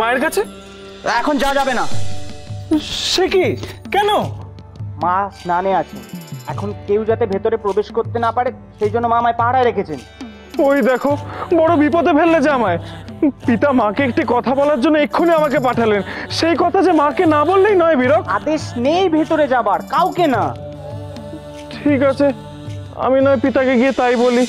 মায়ের কাছে? এখন যাবে না। সে কি? কেন? মা স্নানে আছেন, এখন কেউ যাতে ভেতরে প্রবেশ করতে না পারে সেই জন্য মা আমায় পাহারায় রেখেছেন। ওই দেখো, বড় বিপদে ফেললে যে আমায়। পিতা মাকে একটি কথা বলার জন্য এক্ষুনি আমাকে পাঠালেন, সেই কথা যে মাকে না বললেই নয় বীরক। আদেশ নেই ভেতরে যাবার, কাউকে না। ঠিক আছে, আমি নয় পিতাকে গিয়ে তাই বলি।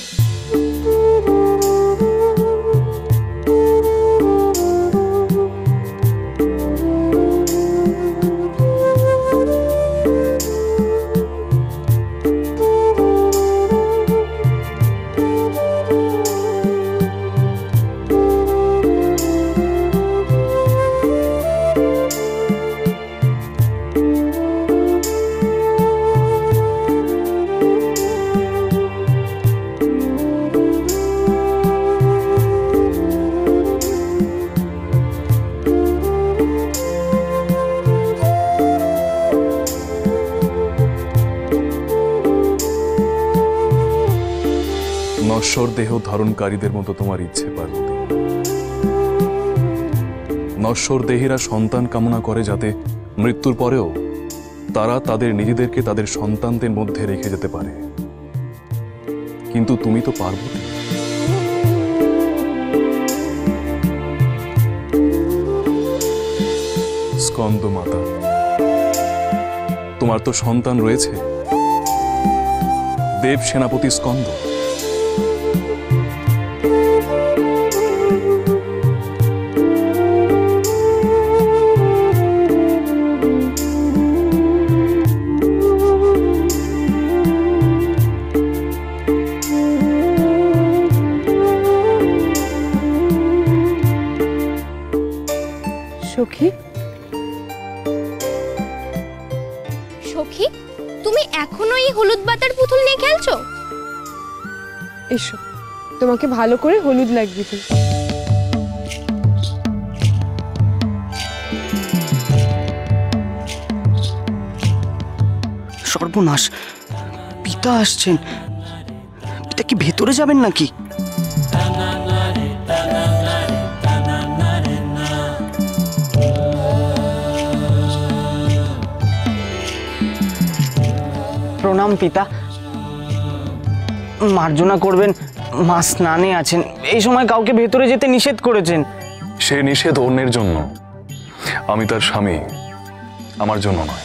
নশ্বর দেহ ধারণকারীদের মতো তোমার ইচ্ছে পার্বতী। নশ্বর দেহীরা সন্তান কামনা করে যাতে মৃত্যুর পরেও তারা তাদের নিজেদেরকে তাদের সন্তানদের মধ্যে রেখে যেতে পারে, কিন্তু তুমি তো পার্বতী। স্কন্দ মাতা, তোমার তো সন্তান রয়েছে, দেব সেনাপতি স্কন্দ। সখী, সখী, তুমি এখনো এই হলুদ পাতার পুতুল নিয়ে খেলছো? এসো, তোমাকে ভালো করে হলুদ লাগবে। সর্বনাশ, পিতা আসছেন। পিতা কি ভেতরে যাবেন নাকি? প্রণাম পিতা। মার্জনা করবেন, মা স্নানে আছেন, এই সময় কাউকে ভেতরে যেতে নিষেধ করেছেন। সে নিষেধ অন্যের জন্য, আমি তার স্বামী, আমার জন্য নয়।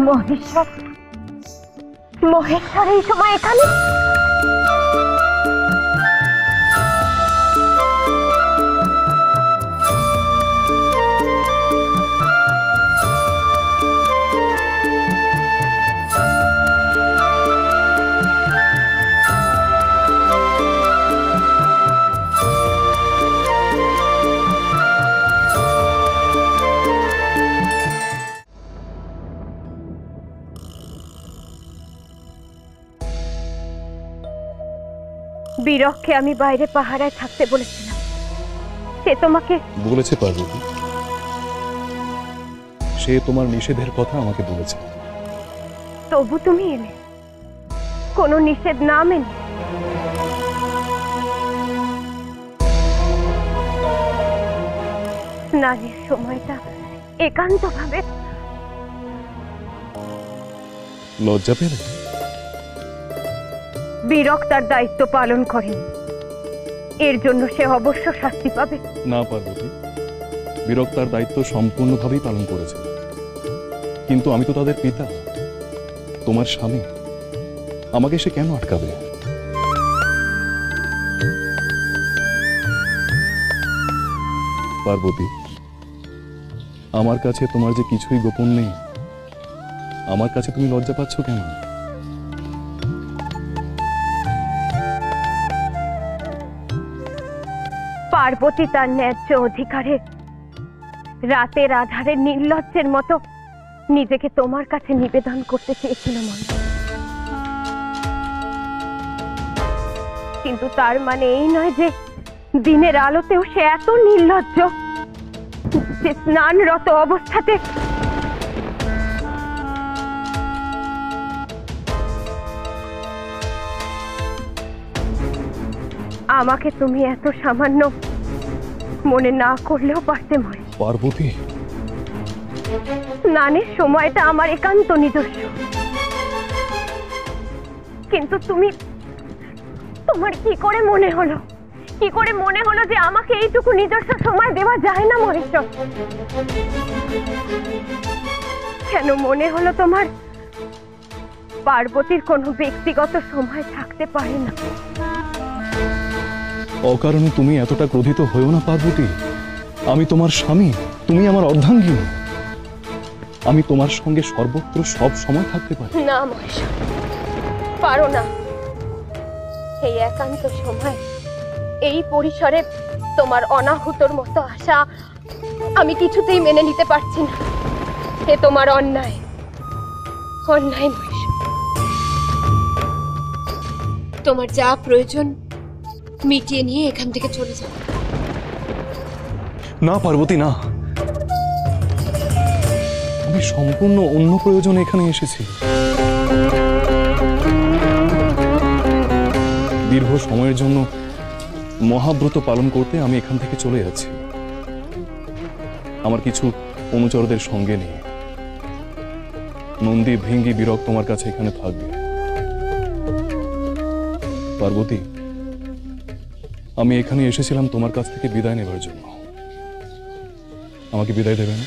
মহেশ্বর, মহেশ্বর এই সময় এখানে? বীরককে আমি বাইরে পাহারায় থাকতে বলেছিলাম, সে তোমাকে বলেছে পার্বতী, সে তোমার নিষেধের কথা আমাকে বলেছে। তবু তুমি এলে কোনো নিষেধ না মেনে। স্নানের সময়টা একান্তভাবে লজ্জা পেলে? বীরক তার দায়িত্ব পালন করেন, এর জন্য সে অবশ্য শাস্তি পাবে। না পার্বতী, বীরক তার দায়িত্ব সম্পূর্ণভাবেই পালন করেছে, কিন্তু আমি তো তাদের পিতা, তোমার স্বামী, আমাকে সে কেন আটকাবে? পার্বতী, আমার কাছে তোমার যে কিছুই গোপন নেই, আমার কাছে তুমি লজ্জা পাচ্ছ কেন? পার্বতী তার ন্যায্য অধিকারে রাতের আধারে নির্লজ্জের মতো নিজেকে তোমার কাছে নিবেদন করতে চেয়েছিল মনে, কিন্তু তার মানে এই নয় যে দিনের আলোতেও সে এত নির্লজ্জ যে স্নানরত অবস্থাতে আমাকে তুমি এত সামান্য মনে না করলেও পারতে মনে। পার্বতী, স্নানের সময়টা আমার একান্ত নিজস্ব, কিন্তু তোমার কি করে মনে হলো যে আমাকে এইটুকু নিজস্ব সময় দেওয়া যায় না মহেশ্বর? কেন মনে হলো তোমার পার্বতীর কোনো ব্যক্তিগত সময় থাকতে পারে না? অকারণে তুমি এতটা ক্রোধিত হয়েও না পার্বতী। আমি তোমার স্বামী, তুমি আমার অর্ধাঙ্গিনী, আমি তোমার সঙ্গে সর্বত্র সব সময় থাকতে পারি। না মহেশ্বর, পারো না। এই একান্ত সময়, এই পরিসরে তোমার অনাহুতর মতো আশা আমি কিছুতেই মেনে নিতে পারছি না। এ তোমার অন্যায় মহেশ্বর। তোমার যা প্রয়োজন মিটিয়ে নিয়ে এখান থেকে চলে যাও। না পার্বতী, না, আমি সম্পূর্ণ অন্য প্রয়োজনে এখানে এসেছি। দীর্ঘ সময়ের জন্য মহাব্রত পালন করতে আমি এখান থেকে চলে যাচ্ছি, আমার কিছু অনুচরদের সঙ্গে নিয়ে। নন্দী, ভৃঙ্গি, বীরক তোমার কাছে এখানে থাকবে। পার্বতী, আমি এখানে এসেছিলাম তোমার কাছ থেকে বিদায় নেবার জন্য, আমাকে বিদায় দেবে না?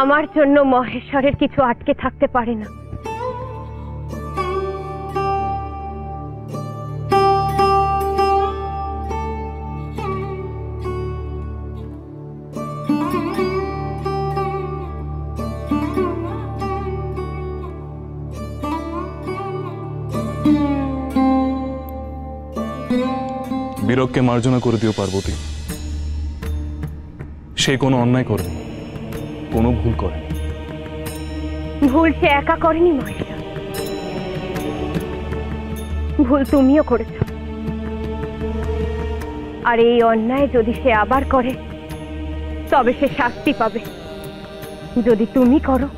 আমার জন্য মহেশ্বরের কিছু আটকে থাকতে পারে না। বীরককে মার্জনা করে দিও পার্বতী, সে কোনো অন্যায় করেনি, কোনো ভুল করেনি। ভুল সে একা করেনি মহেশ্বর, ভুল তুমিও করেছ। আর এই অন্যায় যদি সে আবার করে তবে সে শাস্তি পাবে, যদি তুমি করো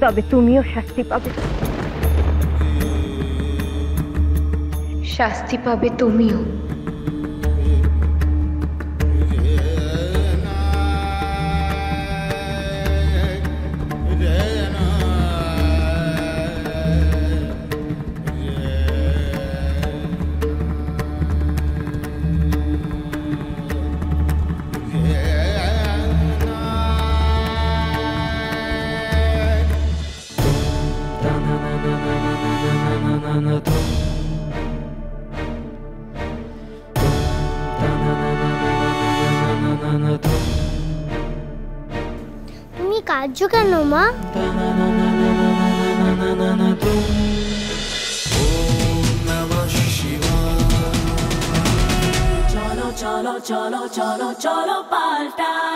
তবে তুমিও শাস্তি পাবে। শাস্তি পাবে তুমিও। তুমি কাঁদছো কেন মা? cholo cholo cholo cholo cholo paltai